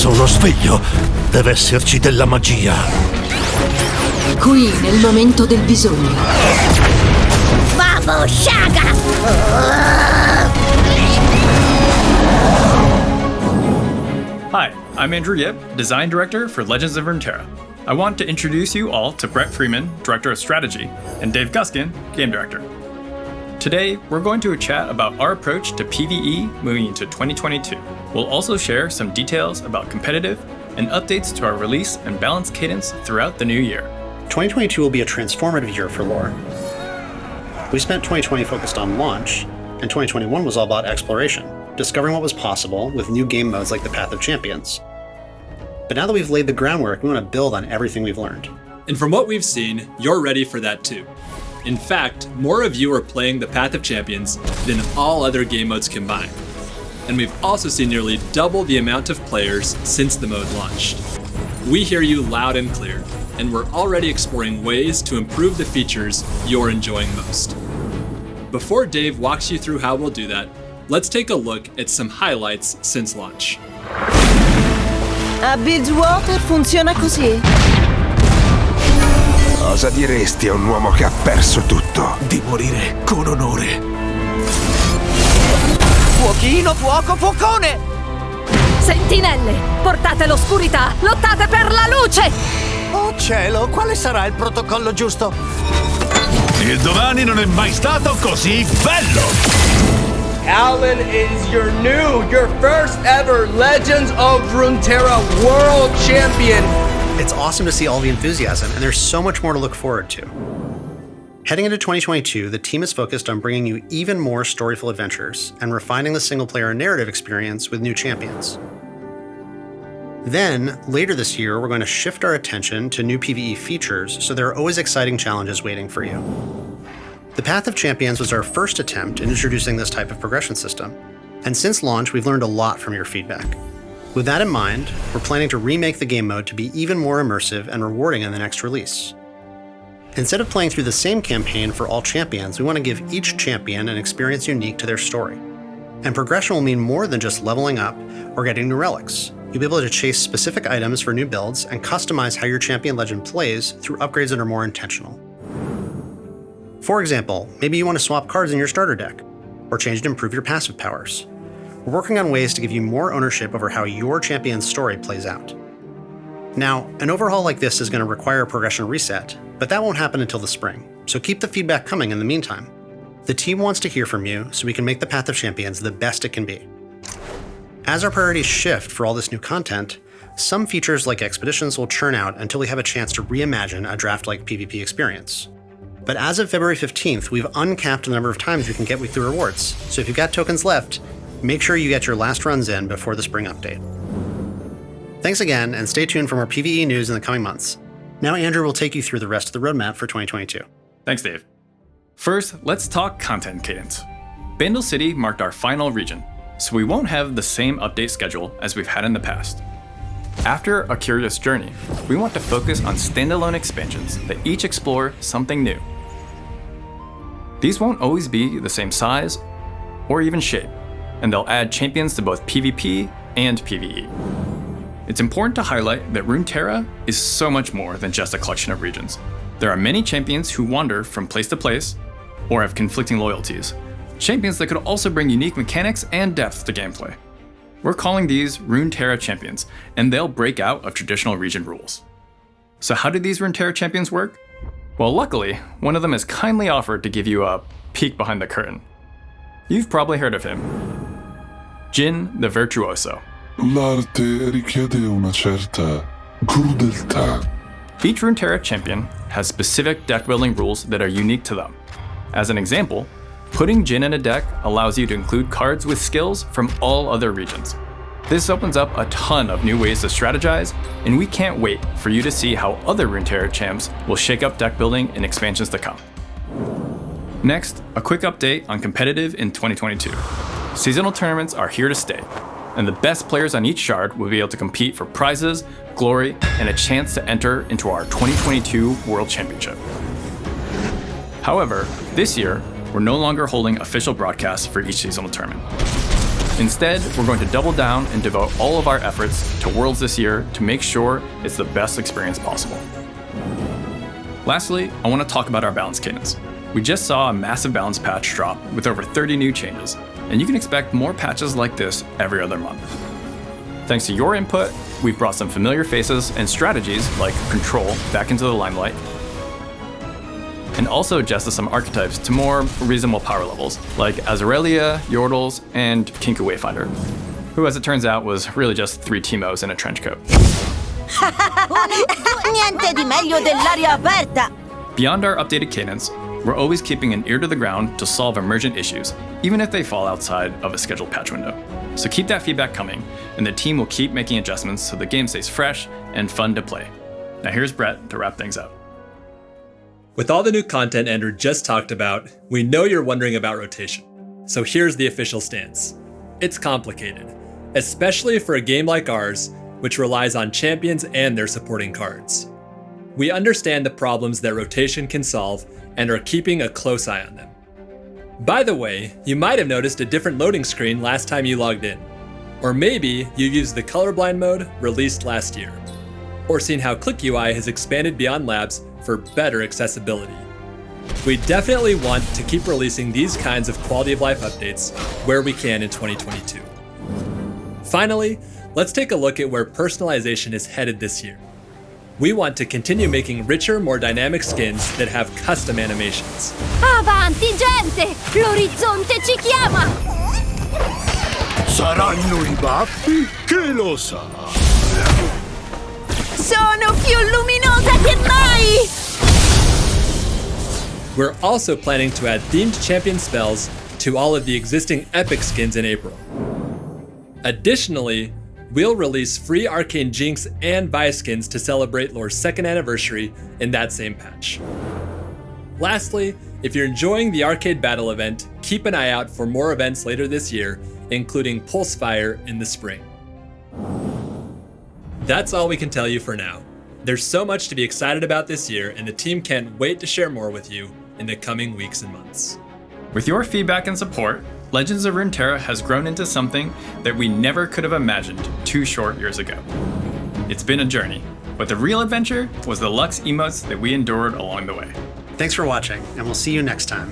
Sono sveglio. Deve esserci della magia. Qui, nel momento del bisogno. Babo Shaga! Hi, I'm Andrew Yip, Design Director for Legends of Runeterra. I want to introduce you all to Brett Freeman, Director of Strategy, and Dave Guskin, Game Director. Today, we're going to chat about our approach to PvE moving into 2022. We'll also share some details about competitive and updates to our release and balance cadence throughout the new year. 2022 will be a transformative year for LoR. We spent 2020 focused on launch, and 2021 was all about exploration, discovering what was possible with new game modes like the Path of Champions. But now that we've laid the groundwork, we want to build on everything we've learned. And from what we've seen, you're ready for that too. In fact, more of you are playing the Path of Champions than all other game modes combined. And we've also seen nearly double the amount of players since the mode launched. We hear you loud and clear, and we're already exploring ways to improve the features you're enjoying most. Before Dave walks you through how we'll do that, let's take a look at some highlights since launch. A Bridgewater funziona così. Cosa diresti a un uomo che ha perso tutto? Di morire con onore. Fuochino, fuoco, fuocone! Sentinelle, portate l'oscurità, lottate per la luce! Oh cielo, quale sarà il protocollo giusto? Il domani non è mai stato così bello! Alan is your first ever Legends of Runeterra World Champion. It's awesome to see all the enthusiasm, and there's so much more to look forward to. Heading into 2022, the team is focused on bringing you even more storyful adventures and refining the single-player narrative experience with new champions. Then, later this year, we're going to shift our attention to new PvE features, so there are always exciting challenges waiting for you. The Path of Champions was our first attempt in introducing this type of progression system, and since launch, we've learned a lot from your feedback. With that in mind, we're planning to remake the game mode to be even more immersive and rewarding in the next release. Instead of playing through the same campaign for all champions, we want to give each champion an experience unique to their story. And progression will mean more than just leveling up or getting new relics. You'll be able to chase specific items for new builds and customize how your champion legend plays through upgrades that are more intentional. For example, maybe you want to swap cards in your starter deck, or change to improve your passive powers. We're working on ways to give you more ownership over how your champion's story plays out. Now, an overhaul like this is going to require a progression reset, but that won't happen until the spring, so keep the feedback coming in the meantime. The team wants to hear from you so we can make the Path of Champions the best it can be. As our priorities shift for all this new content, some features like expeditions will churn out until we have a chance to reimagine a draft-like PvP experience. But as of February 15th, we've uncapped the number of times you can get weekly rewards, so if you've got tokens left, make sure you get your last runs in before the spring update. Thanks again, and stay tuned for more PvE news in the coming months. Now Andrew will take you through the rest of the roadmap for 2022. Thanks, Dave. First, let's talk content cadence. Bandle City marked our final region, so we won't have the same update schedule as we've had in the past. After a curious journey, we want to focus on standalone expansions that each explore something new. These won't always be the same size or even shape, and they'll add champions to both PvP and PvE. It's important to highlight that Runeterra is so much more than just a collection of regions. There are many champions who wander from place to place or have conflicting loyalties, champions that could also bring unique mechanics and depth to gameplay. We're calling these Runeterra champions, and they'll break out of traditional region rules. So how do these Runeterra champions work? Well, luckily, one of them has kindly offered to give you a peek behind the curtain. You've probably heard of him. Jin the Virtuoso. L'arte richiede una certa crudeltà. Each Runeterra champion has specific deck building rules that are unique to them. As an example, putting Jin in a deck allows you to include cards with skills from all other regions. This opens up a ton of new ways to strategize, and we can't wait for you to see how other Runeterra champs will shake up deck building in expansions to come. Next, a quick update on competitive in 2022. Seasonal tournaments are here to stay, and the best players on each shard will be able to compete for prizes, glory, and a chance to enter into our 2022 World Championship. However, this year, we're no longer holding official broadcasts for each seasonal tournament. Instead, we're going to double down and devote all of our efforts to Worlds this year to make sure it's the best experience possible. Lastly, I want to talk about our balance cadence. We just saw a massive balance patch drop with over 30 new changes, and you can expect more patches like this every other month. Thanks to your input, we've brought some familiar faces and strategies like Control back into the limelight, and also adjusted some archetypes to more reasonable power levels, like Azarelia, Yordles, and Kinka Wayfinder, who as it turns out was really just 3 Teemos in a trench coat. Niente di meglio dell'aria aperta! Beyond our updated cadence, we're always keeping an ear to the ground to solve emergent issues, even if they fall outside of a scheduled patch window. So keep that feedback coming, and the team will keep making adjustments so the game stays fresh and fun to play. Now here's Brett to wrap things up. With all the new content Andrew just talked about, we know you're wondering about rotation. So here's the official stance. It's complicated, especially for a game like ours, which relies on champions and their supporting cards. We understand the problems that rotation can solve and are keeping a close eye on them. By the way, you might have noticed a different loading screen last time you logged in. Or maybe you used the colorblind mode released last year. Or seen how Click UI has expanded beyond labs for better accessibility. We definitely want to keep releasing these kinds of quality of life updates where we can in 2022. Finally, let's take a look at where personalization is headed this year. We want to continue making richer, more dynamic skins that have custom animations. Avanti, gente! L'orizzonte ci chiama! Saranno I baffi? Chi lo sa? Sono più luminosa che mai! We're also planning to add themed champion spells to all of the existing epic skins in April. Additionally, we'll release free Arcane Jinx and Vi skins to celebrate LoR's 2nd anniversary in that same patch. Lastly, if you're enjoying the Arcade Battle event, keep an eye out for more events later this year, including Pulsefire in the spring. That's all we can tell you for now. There's so much to be excited about this year, and the team can't wait to share more with you in the coming weeks and months. With your feedback and support, Legends of Runeterra has grown into something that we never could have imagined 2 short years ago. It's been a journey, but the real adventure was the Lux emotes that we endured along the way. Thanks for watching, and we'll see you next time.